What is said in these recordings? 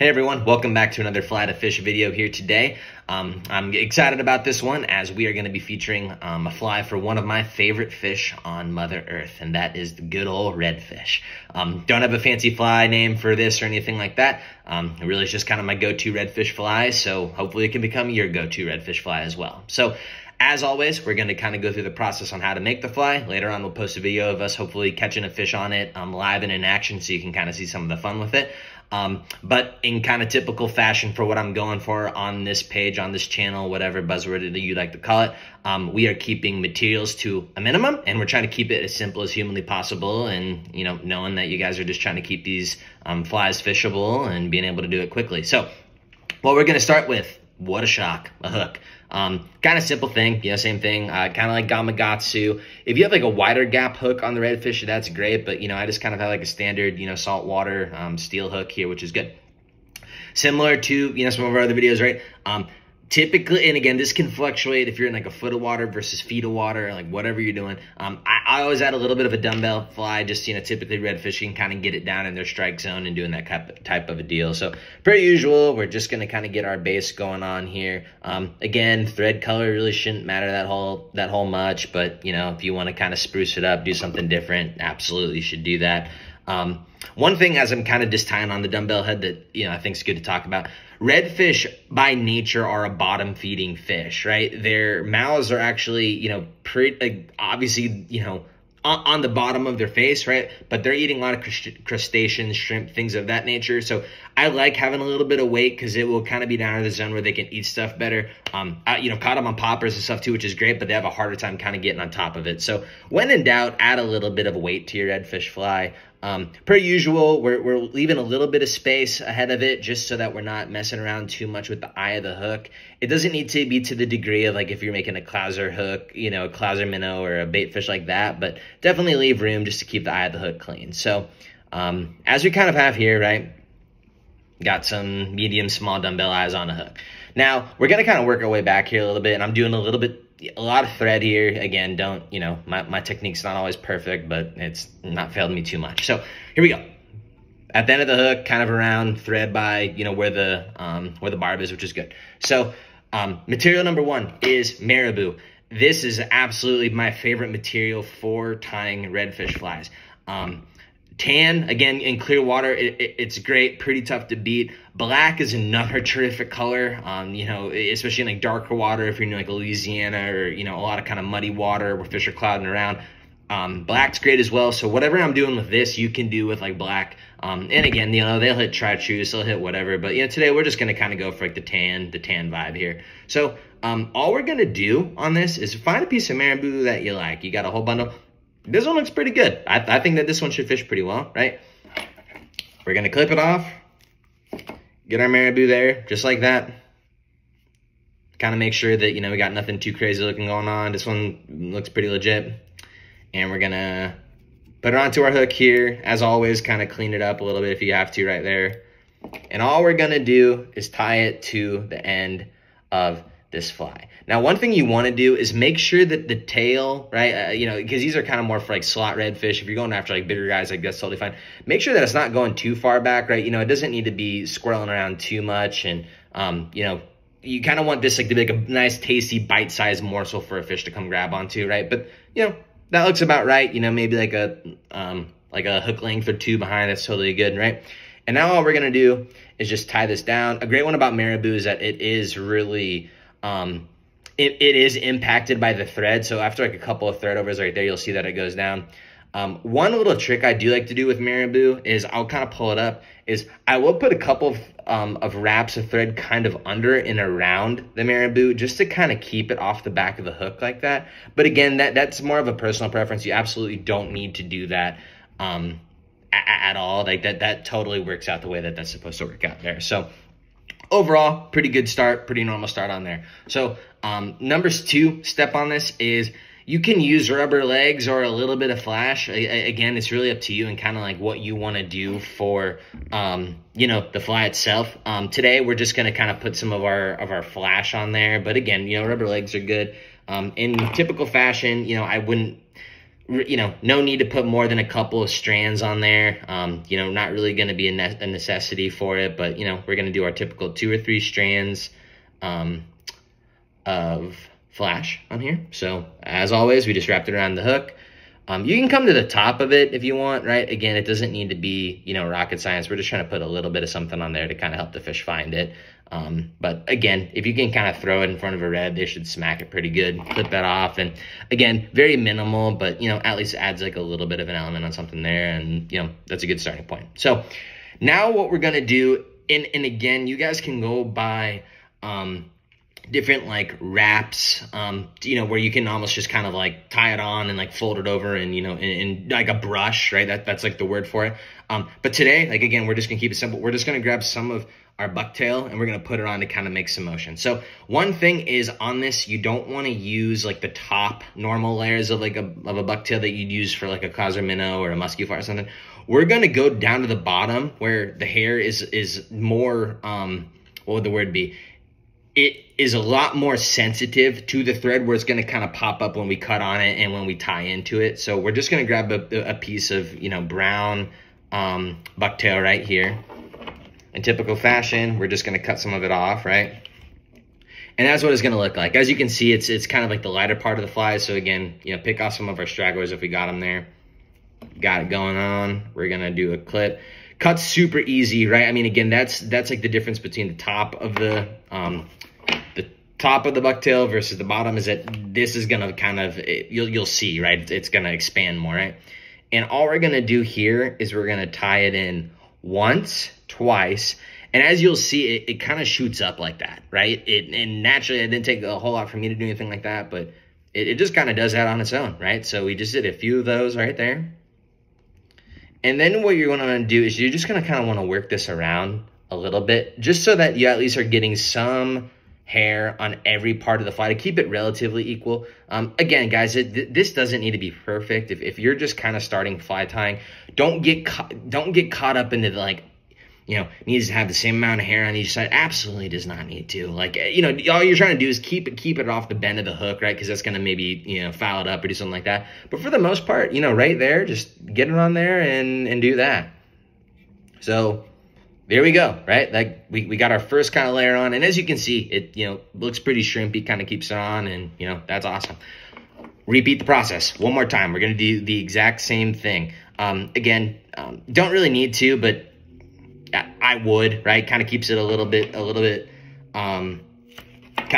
Hey everyone, welcome back to another Fly to Fish video here today. I'm excited about this one as we are going to be featuring a fly for one of my favorite fish on Mother Earth, and that is the good old redfish. Don't have a fancy fly name for this or anything like that. It really is just kind of my go-to redfish fly, so hopefully it can become your go-to redfish fly as well. So as always, we're going to kind of go through the process on how to make the fly. Later on, we'll post a video of us hopefully catching a fish on it live and in action so you can kind of see some of the fun with it. But in kind of typical fashion for what I'm going for on this page, on this channel, whatever buzzword that you like to call it, we are keeping materials to a minimum, and we're trying to keep it as simple as humanly possible. And, you know, knowing that you guys are just trying to keep these flies fishable and being able to do it quickly. So what we're going to start with, what a shock, a hook. Kind of simple thing, same thing, kind of like Gamakatsu. If you have like a wider gap hook on the redfish, that's great, but I just kind of have like a standard, saltwater steel hook here, which is good. Similar to, some of our other videos, right? Typically, and again, this can fluctuate if you're in like a foot of water versus feet of water, like whatever you're doing. I always add a little bit of a dumbbell fly, just, typically redfish can kind of get it down in their strike zone and doing that type of a deal. So per usual, we're just going to kind of get our base going on here. Again, thread color really shouldn't matter that whole much, but, if you want to kind of spruce it up, do something different, absolutely should do that. One thing as I'm kind of just tying on the dumbbell head that, I think is good to talk about, redfish by nature are a bottom feeding fish, right? Their mouths are actually, pretty, obviously, on the bottom of their face, right? But they're eating a lot of crustaceans, shrimp, things of that nature. So I like having a little bit of weight because it will kind of be down to the zone where they can eat stuff better. Caught them on poppers and stuff too, which is great, but they have a harder time kind of getting on top of it. So when in doubt, add a little bit of weight to your redfish fly. Per usual, we're leaving a little bit of space ahead of it just so that we're not messing around too much with the eye of the hook. It doesn't need to be to the degree of like if you're making a clouser hook, a clouser minnow or a bait fish like that, but definitely leave room just to keep the eye of the hook clean. So as we kind of have here, right, got some medium, small dumbbell eyes on a hook. Now, we're going to kind of work our way back here a little bit, and I'm doing a lot of thread here. Again, my technique's not always perfect, but it's not failed me too much. So here we go. At the end of the hook, kind of around thread by, where the barb is, which is good. So material number one is marabou. This is absolutely my favorite material for tying redfish flies. Tan, again, in clear water, it's great, pretty tough to beat. Black is another terrific color, especially in like darker water if you're in like Louisiana or, a lot of kind of muddy water where fish are clouding around. Black's great as well. So whatever I'm doing with this, you can do with like black. And again, they'll hit chartreuse, they'll hit whatever. But, today we're just going to kind of go for like the tan vibe here. So all we're going to do on this is find a piece of marabou that you like. You got a whole bundle. This one looks pretty good. I think that this one should fish pretty well, right? We're going to clip it off, get our marabou there, just like that. Kind of make sure that, we got nothing too crazy looking going on. This one looks pretty legit. And we're going to put it onto our hook here. As always, kind of clean it up a little bit if you have to right there. And all we're going to do is tie it to the end of this fly. Now, one thing you want to do is make sure that the tail, right, because these are kind of more for like slot redfish. If you're going after like bigger guys, like that's totally fine. Make sure that it's not going too far back, right? It doesn't need to be squirreling around too much. And, you kind of want this like to be like a nice, tasty, bite-sized morsel for a fish to come grab onto, right? But, that looks about right. Maybe like a hook length or two behind. That's totally good, right? And now all we're going to do is just tie this down. A great one about marabou is that it is really... It is impacted by the thread. So after like a couple of thread overs right there, you'll see that it goes down. One little trick I do like to do with marabou is I'll kind of pull it up, is I will put a couple of wraps of thread kind of under and around the marabou just to kind of keep it off the back of the hook like that. But again, that's more of a personal preference. You absolutely don't need to do that at all. Like that totally works out the way that that's supposed to work out there. So overall, pretty good start, pretty normal start on there. So number 2 step on this is you can use rubber legs or a little bit of flash. Again, it's really up to you and kind of like what you want to do for, the fly itself. Today, we're just going to kind of put some of our flash on there. But again, rubber legs are good. In typical fashion, I wouldn't You know, no need to put more than a couple of strands on there. You know, not really going to be a necessity for it, but, you know, we're going to do our typical 2 or 3 strands of flash on here. So as always, we just wrapped it around the hook. You can come to the top of it if you want, right? Again, it doesn't need to be, you know, rocket science. We're just trying to put a little bit of something on there to kind of help the fish find it. But again, if you can kind of throw it in front of a red, they should smack it pretty good. Clip that off. And again, very minimal, but, you know, at least adds like a little bit of an element on something there. And, you know, that's a good starting point. So now what we're going to do, and again, you guys can go by different like wraps, you know, where you can almost just kind of like tie it on and like fold it over and, you know, in like a brush, right? That's like the word for it. But today, like, again, we're just gonna keep it simple. We're just gonna grab some of our bucktail and we're gonna put it on to kind of make some motion. So one thing is on this, you don't want to use like the top normal layers of like a bucktail that you'd use for like a causer minnow or a musky fly or something. We're gonna go down to the bottom where the hair is more, what would the word be? It is a lot more sensitive to the thread where it's going to kind of pop up when we cut on it and when we tie into it. So we're just going to grab a piece of, you know, brown bucktail right here. In typical fashion, we're just going to cut some of it off, right? And that's what it's going to look like. As you can see, it's kind of like the lighter part of the fly. So again, you know, pick off some of our stragglers if we got them there. Got it going on. We're going to do a clip. Cut's super easy, right? I mean, again, that's like the difference between the top of the bucktail versus the bottom is that this is gonna kind of, you'll see, right? It's gonna expand more, right? And all we're gonna do here is we're gonna tie it in once, twice, and as you'll see, it kind of shoots up like that, right? And naturally, it didn't take a whole lot for me to do anything like that, but it just kind of does that on its own, right? So we just did a few of those right there. And then what you're going to want to do is you're just going to kind of want to work this around a little bit, just so that you at least are getting some hair on every part of the fly to keep it relatively equal. Again, guys, this doesn't need to be perfect. If you're just kind of starting fly tying, don't get caught up into the, like, you know, needs to have the same amount of hair on each side. Absolutely does not need to. Like, you know, all you're trying to do is keep it off the bend of the hook, right? Because that's going to maybe, you know, foul it up or do something like that. But for the most part, you know, right there, just get it on there and do that. So there we go, right? Like we got our first kind of layer on. And as you can see, it, you know, looks pretty shrimpy, kind of keeps it on. And, you know, that's awesome. Repeat the process one more time. We're going to do the exact same thing. Again, don't really need to, but I would, right? Kind of keeps it a little bit, kind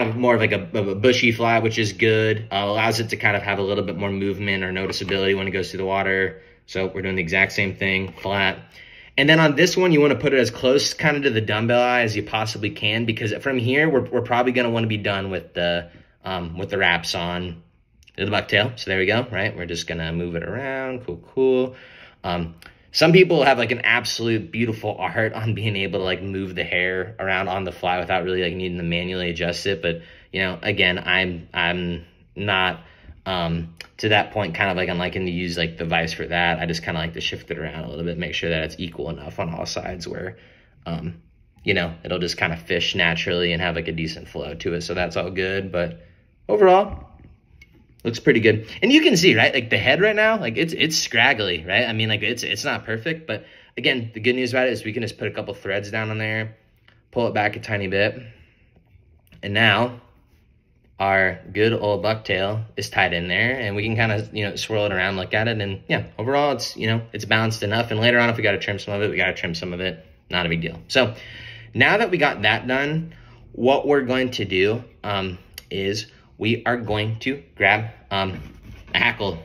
of more of like a bushy fly, which is good. Allows it to kind of have a little bit more movement or noticeability when it goes through the water. So we're doing the exact same thing, flat. And then on this one, you want to put it as close kind of to the dumbbell eye as you possibly can, because from here, we're probably going to want to be done with the wraps on the bucktail. So there we go, right? We're just going to move it around. Cool. Some people have like an absolute beautiful art on being able to like move the hair around on the fly without really like needing to manually adjust it. But, you know, again, I'm not to that point, kind of like I'm liking to use like the vise for that. I just kind of like to shift it around a little bit, make sure that it's equal enough on all sides where, you know, it'll just kind of fish naturally and have like a decent flow to it. So that's all good. But overall, looks pretty good. And you can see, right, like the head right now, like it's scraggly, right? I mean, like it's not perfect, but again, the good news about it is we can just put a couple threads down on there, pull it back a tiny bit. And now our good old bucktail is tied in there, and we can kind of, you know, swirl it around, look at it, and yeah, overall it's, you know, it's balanced enough. And later on, if we got to trim some of it, we got to trim some of it. Not a big deal. So now that we got that done, what we're going to do is we are going to grab a hackle,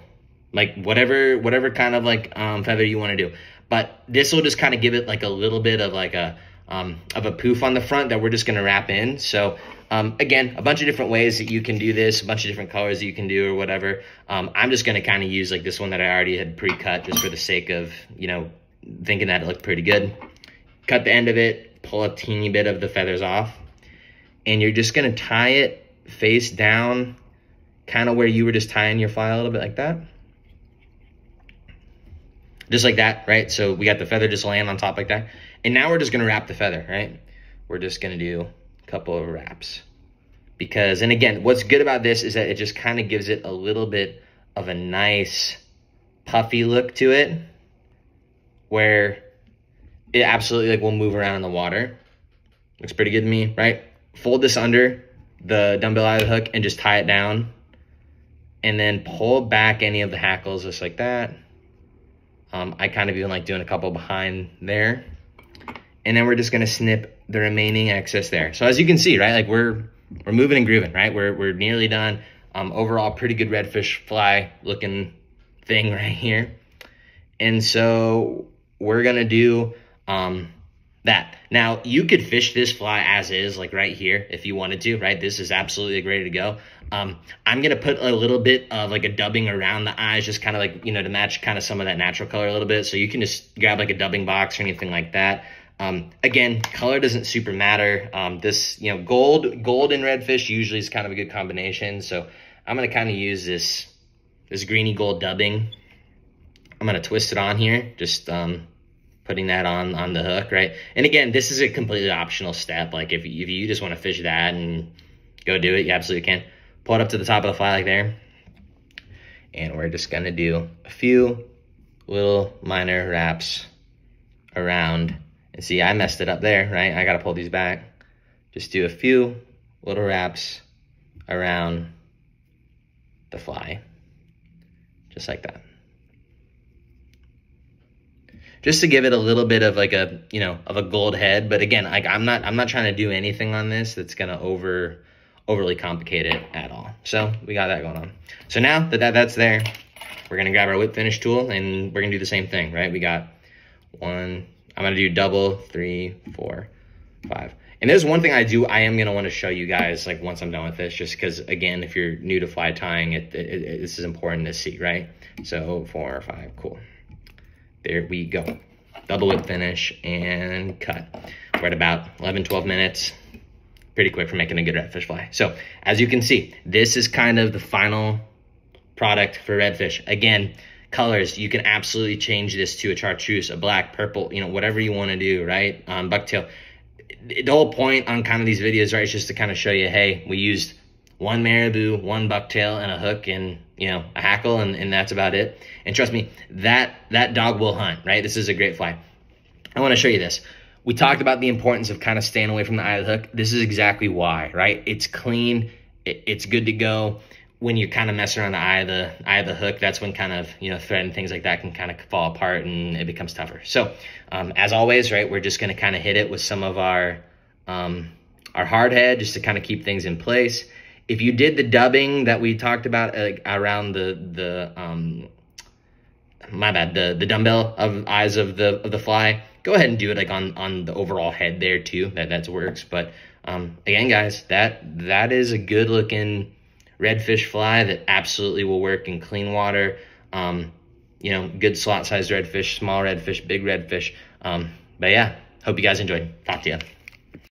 like whatever kind of like feather you want to do. But this will just kind of give it like a little bit of like a poof on the front that we're just going to wrap in. So again, a bunch of different ways that you can do this, a bunch of different colors that you can do or whatever. I'm just going to kind of use like this one that I already had pre-cut just for the sake of, you know, thinking that it looked pretty good. Cut the end of it, pull a teeny bit of the feathers off, and you're just going to tie it face down, kind of where you were just tying your fly a little bit, like that. Just like that, right? So we got the feather just laying on top like that. And now we're just going to wrap the feather, right? We're just going to do a couple of wraps. Because, and again, what's good about this is that it just kind of gives it a little bit of a nice puffy look to it where it absolutely like will move around in the water. Looks pretty good to me, right? Fold this under the dumbbell eye of the hook and just tie it down, and then pull back any of the hackles just like that. I kind of even like doing a couple behind there, and then we're just gonna snip the remaining excess there. So as you can see, right, like we're moving and grooving, right? We're nearly done. Overall, pretty good redfish fly looking thing right here. And so we're gonna do that. Now, you could fish this fly as is, like right here, if you wanted to, right? This is absolutely like ready to go. I'm gonna put a little bit of like a dubbing around the eyes, just kind of like, you know, to match kind of some of that natural color a little bit. So you can just grab like a dubbing box or anything like that. Again, color doesn't super matter. This, you know, gold and redfish usually is kind of a good combination. So I'm gonna kind of use this greeny gold dubbing. I'm gonna twist it on here, just putting that on the hook, right? And again, this is a completely optional step. Like if you just want to fish that and go do it, you absolutely can. Pull it up to the top of the fly like there. And we're just gonna do a few little minor wraps around. And see, I messed it up there, right? I gotta pull these back. Just do a few little wraps around the fly, just like that. Just to give it a little bit of like a, you know, of a gold head. But again, like I'm not trying to do anything on this that's gonna overly complicate it at all. So we got that going on. So now that that's there, we're gonna grab our whip finish tool and we're gonna do the same thing, right? We got one, I'm gonna do double, 3, 4, 5. And there's one thing I am gonna wanna show you guys like once I'm done with this, just because again, if you're new to fly tying, this is important to see, right? So 4 or 5, cool. There we go. Double whip finish and cut. We're at about 11, 12 minutes. Pretty quick for making a good redfish fly. So as you can see, this is kind of the final product for redfish. Again, colors, you can absolutely change this to a chartreuse, a black, purple, you know, whatever you want to do, right? Bucktail. The whole point on kind of these videos, right, is just to kind of show you, hey, we used one marabou, one bucktail, and a hook, and you know, a hackle, and that's about it. And trust me, that dog will hunt, right? This is a great fly. I want to show you this. We talked about the importance of kind of staying away from the eye of the hook. This is exactly why, right? It's clean, it's good to go. When you're kind of messing around the eye of the hook, that's when kind of, you know, thread and things like that can kind of fall apart and it becomes tougher. So as always, right, we're just going to kind of hit it with some of our hard head just to kind of keep things in place. If you did the dubbing that we talked about around the dumbbell of eyes of the fly, go ahead and do it like on the overall head there too. That works. But again, guys, that is a good looking redfish fly that absolutely will work in clean water. You know, good slot sized redfish, small redfish, big redfish. But yeah, hope you guys enjoyed. Talk to you.